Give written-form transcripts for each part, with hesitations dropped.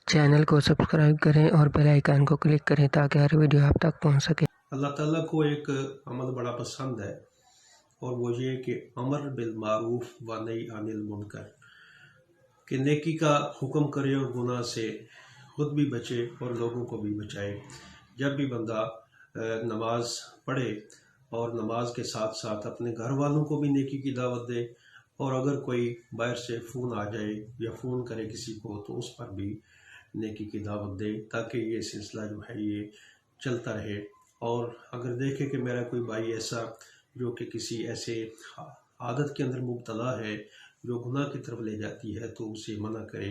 Channel کو subscribe کریں اور بیل آئیکن کو کلک کریں تاکہ ہر ویڈیو آپ تک پہنچ سکے۔ اللہ تعالیٰ کو ایک عمل بڑا پسند ہے اور وہ یہ کہ امر بالمعروف و نہی عن المنکر، کہ نیکی کا حکم کرے اور گناہ سے خود بھی بچے اور لوگوں کو بھی بچائے۔ جب بھی بندہ نماز پڑھے اور نماز کے ساتھ ساتھ اپنے گھر والوں کو بھی نیکی کی دعوت دے، اور اگر کوئی باہر سے فون آ جائے یا فون کرے کسی کو تو اس پر بھی نیکی کی دعوت دے، تاکہ یہ سلسلہ جو ہے یہ چلتا رہے۔ اور اگر دیکھے کہ میرا کوئی بھائی ایسا جو کہ کسی ایسے عادت کے اندر مبتلا ہے جو گناہ کی طرف لے جاتی ہے تو اسے منع کرے۔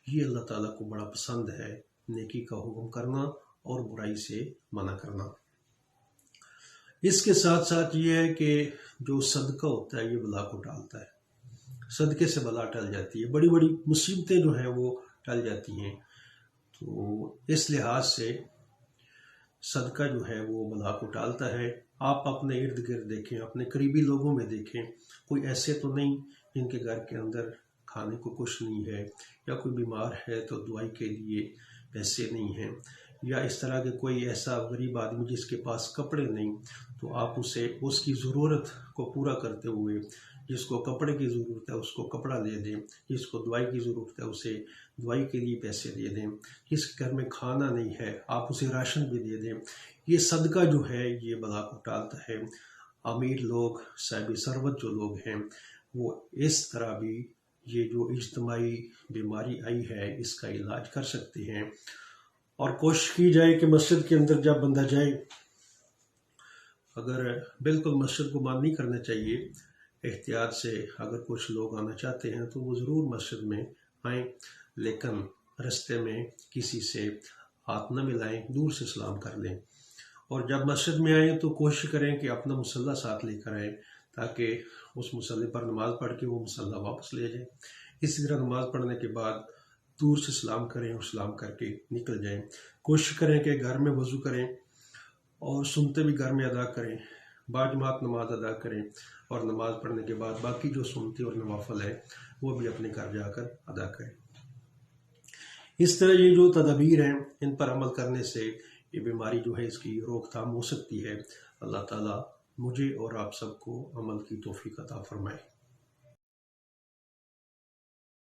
یہ اللہ تعالیٰ کو بڑا پسند ہے، نیکی کا حکم کرنا اور برائی سے منع کرنا۔ اس کے ساتھ ساتھ یہ ہے کہ جو صدقہ ہوتا ہے یہ بلا کو ٹالتا ہے، صدقے سے بلا ٹل جاتی ہے، بڑی بڑی مصیبتیں جو ہیں وہ ٹل جاتی ہیں۔ تو اس لحاظ سے صدقہ جو ہے وہ بلا کو ٹالتا ہے۔ آپ اپنے ارد گرد دیکھیں، اپنے قریبی لوگوں میں دیکھیں، کوئی ایسے تو نہیں جن کے گھر کے اندر کھانے کو کچھ نہیں ہے، یا کوئی بیمار ہے تو دوائی کے لیے پیسے نہیں ہیں، یا اس طرح کے کوئی ایسا غریب آدمی جس کے پاس کپڑے نہیں، تو آپ اسے اس کی ضرورت کو پورا کرتے ہوئے، جس کو کپڑے کی ضرورت ہے اس کو کپڑا دے دیں، جس کو دوائی کی ضرورت ہے اسے دوائی کے لیے پیسے دے دیں، جس کے گھر میں کھانا نہیں ہے آپ اسے راشن بھی دے دیں۔ یہ صدقہ جو ہے یہ بلا کو ٹالتا ہے۔ امیر لوگ، صاحب ثروت جو لوگ ہیں وہ اس طرح بھی یہ جو اجتماعی بیماری آئی ہے اس کا علاج کر سکتے ہیں۔ اور کوشش کی جائے کہ مسجد کے اندر جب بندہ جائے، اگر بالکل مسجد کو بند نہیں کرنا چاہیے، احتیاط سے اگر کچھ لوگ آنا چاہتے ہیں تو وہ ضرور مسجد میں آئیں، لیکن رستے میں کسی سے ہاتھ نہ ملائیں، دور سے سلام کر لیں۔ اور جب مسجد میں آئیں تو کوشش کریں کہ اپنا مصلی ساتھ لے کر آئیں، تاکہ اس مصلی پر نماز پڑھ کے وہ مصلی واپس لے جائیں۔ اسی طرح نماز پڑھنے کے بعد دور سے سلام کریں اور سلام کر کے نکل جائیں۔ کوشش کریں کہ گھر میں وضو کریں اور سنتے بھی گھر میں ادا کریں، باجماعت نماز ادا کریں، اور نماز پڑھنے کے بعد باقی جو سنتے اور نوافل ہے وہ بھی اپنے گھر جا کر ادا کریں۔ اس طرح یہ جو تدابیر ہیں ان پر عمل کرنے سے یہ بیماری جو ہے اس کی روک تھام ہو سکتی ہے۔ اللہ تعالیٰ مجھے اور آپ سب کو عمل کی توفیق عطا فرمائے۔